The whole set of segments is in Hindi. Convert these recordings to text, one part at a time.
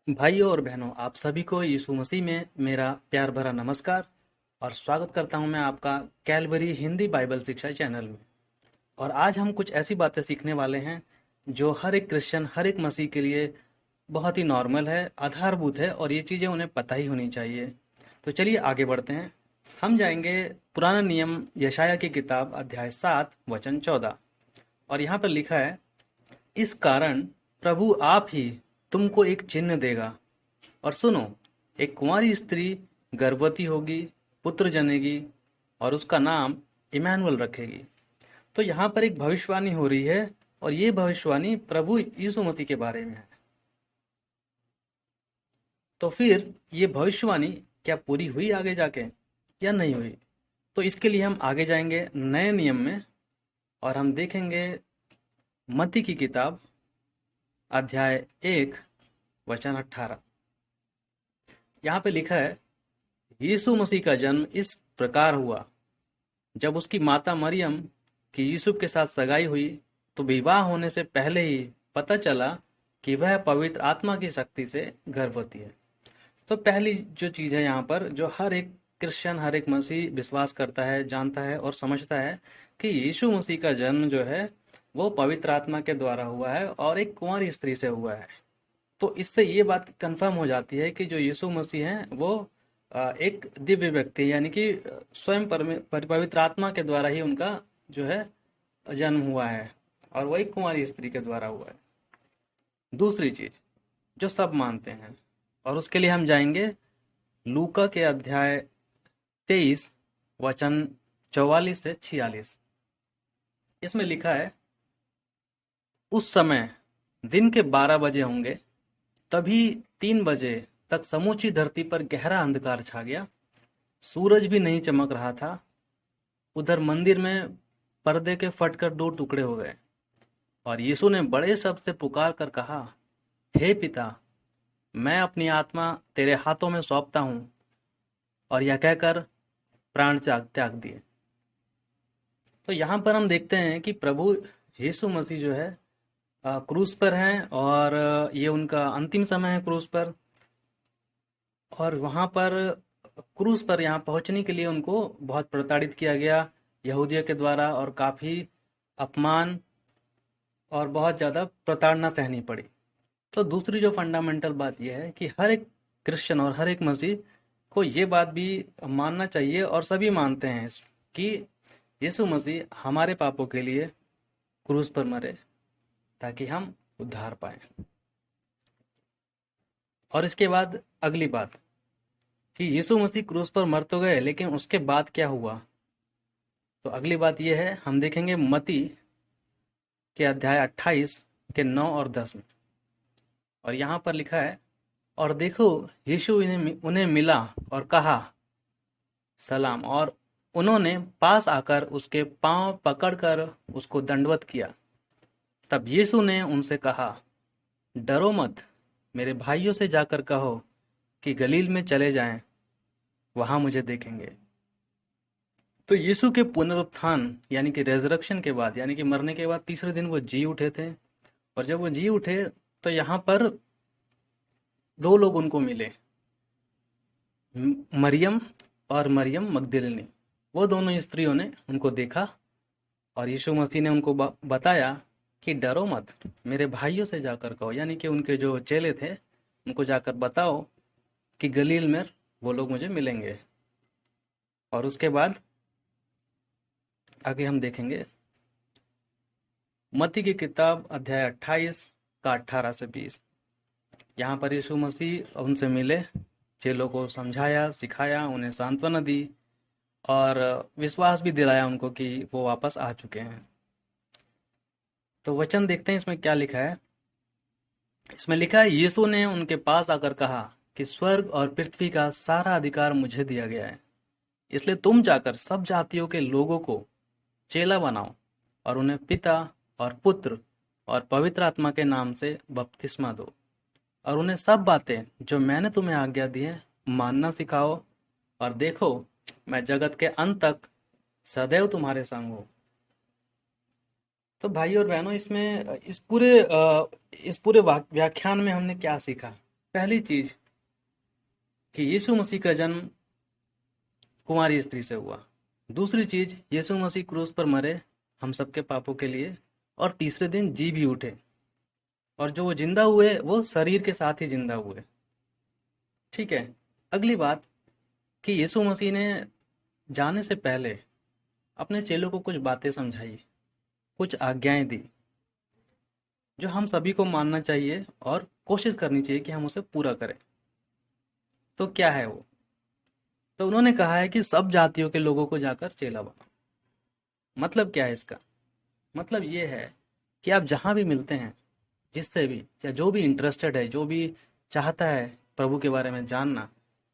भाइयों और बहनों, आप सभी को यीशु मसीह में मेरा प्यार भरा नमस्कार और स्वागत करता हूं मैं आपका कैलवरी हिंदी बाइबल शिक्षा चैनल में। और आज हम कुछ ऐसी बातें सीखने वाले हैं जो हर एक क्रिश्चियन, हर एक मसीह के लिए बहुत ही नॉर्मल है, आधारभूत है और ये चीज़ें उन्हें पता ही होनी चाहिए। तो चलिए आगे बढ़ते हैं। हम जाएंगे पुराना नियम यशाया की किताब अध्याय 7 वचन 14। और यहाँ पर लिखा है, इस कारण प्रभु आप ही तुमको एक चिन्ह देगा। और सुनो, एक कुंवारी स्त्री गर्भवती होगी, पुत्र जनेगी और उसका नाम इमैनुअल रखेगी। तो यहाँ पर एक भविष्यवाणी हो रही है और ये भविष्यवाणी प्रभु यीशु मसीह के बारे में है। तो फिर ये भविष्यवाणी क्या पूरी हुई आगे जाके या नहीं हुई? तो इसके लिए हम आगे जाएंगे नए नियम में और हम देखेंगे मत्ती की किताब अध्याय 1 वचन 18। यहाँ पे लिखा है, यीशु मसीह का जन्म इस प्रकार हुआ, जब उसकी माता मरियम की यूसुफ के साथ सगाई हुई तो विवाह होने से पहले ही पता चला कि वह पवित्र आत्मा की शक्ति से गर्भवती है। तो पहली जो चीज़ है यहाँ पर, जो हर एक क्रिश्चियन, हर एक मसीह विश्वास करता है, जानता है और समझता है कि यीशु मसीह का जन्म जो है वो पवित्र आत्मा के द्वारा हुआ है और एक कुंवारी स्त्री से हुआ है। तो इससे ये बात कंफर्म हो जाती है कि जो यीशु मसीह हैं वो एक दिव्य व्यक्ति, यानी कि स्वयं पवित्र आत्मा के द्वारा ही उनका जो है जन्म हुआ है और वही कुंवारी स्त्री के द्वारा हुआ है। दूसरी चीज जो सब मानते हैं, और उसके लिए हम जाएंगे लूका के अध्याय 23 वचन 44 से 46। इसमें लिखा है, उस समय दिन के 12 बजे होंगे, तभी 3 बजे तक समूची धरती पर गहरा अंधकार छा गया, सूरज भी नहीं चमक रहा था। उधर मंदिर में पर्दे के फटकर 2 टुकड़े हो गए और यीशु ने बड़े शब्द से पुकार कर कहा, हे पिता, मैं अपनी आत्मा तेरे हाथों में सौंपता हूं। और यह कहकर प्राण त्याग दिए। तो यहाँ पर हम देखते हैं कि प्रभु यीशु मसीह जो है क्रूस पर हैं और ये उनका अंतिम समय है क्रूस पर। और वहाँ पर क्रूस पर यहाँ पहुँचने के लिए उनको बहुत प्रताड़ित किया गया यहूदियों के द्वारा और काफ़ी अपमान और बहुत ज़्यादा प्रताड़ना सहनी पड़ी। तो दूसरी जो फंडामेंटल बात यह है कि हर एक क्रिश्चियन और हर एक मसीह को ये बात भी मानना चाहिए, और सभी मानते हैं कि यीशु मसीह हमारे पापों के लिए क्रूस पर मरे ताकि हम उद्धार पाएं। और इसके बाद अगली बात कि यीशु मसीह क्रूस पर मर तो गए, लेकिन उसके बाद क्या हुआ? तो अगली बात यह है, हम देखेंगे मत्ती के अध्याय 28 के 9 और 10 में। और यहाँ पर लिखा है, और देखो, यीशु उन्हें मिला और कहा सलाम, और उन्होंने पास आकर उसके पांव पकड़कर उसको दंडवत किया। तब यीशु ने उनसे कहा, डरो मत, मेरे भाइयों से जाकर कहो कि गलील में चले जाएं, वहां मुझे देखेंगे। तो यीशु के पुनरुत्थान यानी कि रेजरेक्शन के बाद, यानी कि मरने के बाद तीसरे दिन वो जी उठे थे। और जब वो जी उठे तो यहाँ पर 2 लोग उनको मिले, मरियम और मरियम मगदलिनी। वो दोनों स्त्रियों ने उनको देखा और यीशु मसीह ने उनको बताया कि डरो मत, मेरे भाइयों से जाकर कहो, यानी कि उनके जो चेले थे उनको जाकर बताओ कि गलील में वो लोग मुझे मिलेंगे। और उसके बाद आगे हम देखेंगे मत्ती की किताब अध्याय 28 का 18 से 20। यहाँ पर यीशु मसीह उनसे मिले, चेलों को समझाया, सिखाया, उन्हें सांत्वना दी और विश्वास भी दिलाया उनको कि वो वापस आ चुके हैं। तो वचन देखते हैं इसमें क्या लिखा है। इसमें लिखा है, यीशु ने उनके पास आकर कहा कि स्वर्ग और पृथ्वी का सारा अधिकार मुझे दिया गया है, इसलिए तुम जाकर सब जातियों के लोगों को चेला बनाओ और उन्हें पिता और पुत्र और पवित्र आत्मा के नाम से बपतिस्मा दो, और उन्हें सब बातें जो मैंने तुम्हें आज्ञा दी है मानना सिखाओ, और देखो, मैं जगत के अंत तक सदैव तुम्हारे संग हूँ। तो भाई और बहनों, इसमें इस पूरे व्याख्यान में हमने क्या सीखा? पहली चीज कि यीशु मसीह का जन्म कुंवारी स्त्री से हुआ। दूसरी चीज, यीशु मसीह क्रूस पर मरे हम सबके पापों के लिए, और तीसरे दिन जी भी उठे, और जो वो जिंदा हुए वो शरीर के साथ ही जिंदा हुए। ठीक है। अगली बात कि यीशु मसीह ने जाने से पहले अपने चेलों को कुछ बातें समझाई, कुछ आज्ञाएं दी, जो हम सभी को मानना चाहिए और कोशिश करनी चाहिए कि हम उसे पूरा करें। तो क्या है वो? तो उन्होंने कहा है कि सब जातियों के लोगों को जाकर चेला बनाओ। मतलब क्या है इसका? मतलब ये है कि आप जहां भी मिलते हैं, जिससे भी, या जो भी इंटरेस्टेड है, जो भी चाहता है प्रभु के बारे में जानना,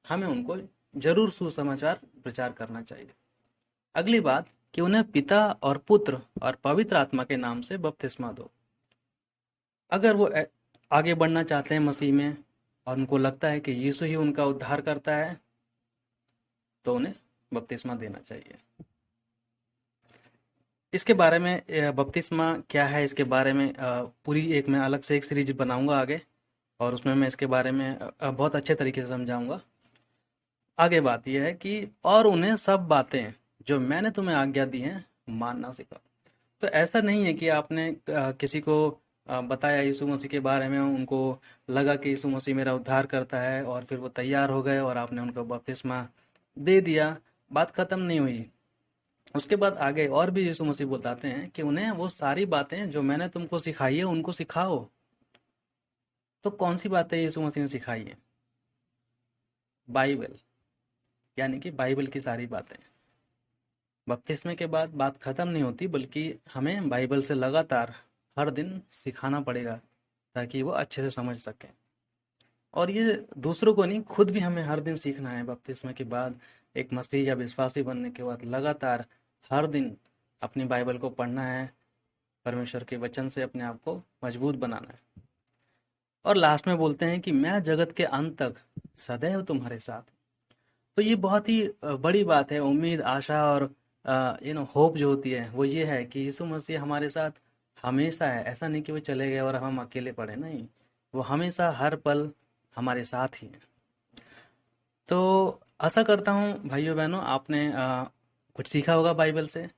हमें उनको जरूर सुसमाचार प्रचार करना चाहिए। अगली बात कि उन्हें पिता और पुत्र और पवित्र आत्मा के नाम से बपतिस्मा दो। अगर वो आगे बढ़ना चाहते हैं मसीह में और उनको लगता है कि यीशु ही उनका उद्धार करता है, तो उन्हें बपतिस्मा देना चाहिए। इसके बारे में, बपतिस्मा क्या है, इसके बारे में पूरी एक मैं अलग से एक सीरीज बनाऊंगा आगे, और उसमें मैं इसके बारे में बहुत अच्छे तरीके से समझाऊंगा। आगे बात यह है कि और उन्हें सब बातें जो मैंने तुम्हें आज्ञा दी हैं मानना सिखाओ। तो ऐसा नहीं है कि आपने किसी को बताया यीशु मसीह के बारे में, उनको लगा कि यीशु मसीह मेरा उद्धार करता है, और फिर वो तैयार हो गए और आपने उनको बपतिस्मा दे दिया, बात खत्म नहीं हुई। उसके बाद आगे और भी यीशु मसीह बताते हैं कि उन्हें वो सारी बातें जो मैंने तुमको सिखाई है उनको सिखाओ। तो कौन सी बातें यीशु मसीह ने सिखाई है? बाइबल, यानी कि बाइबल की सारी बातें। बपतिस्मे के बाद बात खत्म नहीं होती, बल्कि हमें बाइबल से लगातार हर दिन सिखाना पड़ेगा ताकि वो अच्छे से समझ सकें। और ये दूसरों को नहीं, खुद भी हमें हर दिन सीखना है। बपतिस्मे के बाद, एक मसीही या विश्वासी बनने के बाद लगातार हर दिन अपनी बाइबल को पढ़ना है, परमेश्वर के वचन से अपने आप को मजबूत बनाना है। और लास्ट में बोलते हैं कि मैं जगत के अंत तक सदैव तुम्हारे साथ। तो ये बहुत ही बड़ी बात है। उम्मीद, आशा और होप जो होती है वो ये है कि यीशु मसीह हमारे साथ हमेशा है। ऐसा नहीं कि वो चले गए और हम अकेले पड़े, नहीं, वो हमेशा हर पल हमारे साथ ही है। तो आशा करता हूँ भाइयों बहनों आपने कुछ सीखा होगा बाइबल से।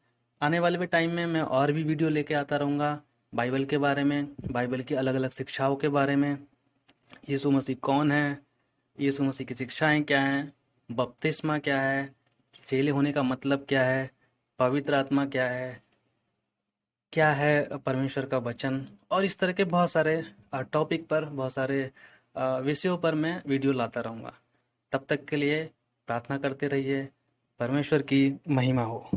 आने वाले भी टाइम में मैं और भी वीडियो लेके आता रहूँगा बाइबल के बारे में, बाइबल की अलग अलग शिक्षाओं के बारे में। यीशु मसीह कौन है, यीशु मसीह की शिक्षाएं क्या हैं, बपतिस्मा क्या है, चेले होने का मतलब क्या है, पवित्र आत्मा क्या है परमेश्वर का वचन, और इस तरह के बहुत सारे टॉपिक पर, बहुत सारे विषयों पर मैं वीडियो लाता रहूँगा। तब तक के लिए प्रार्थना करते रहिए। परमेश्वर की महिमा हो।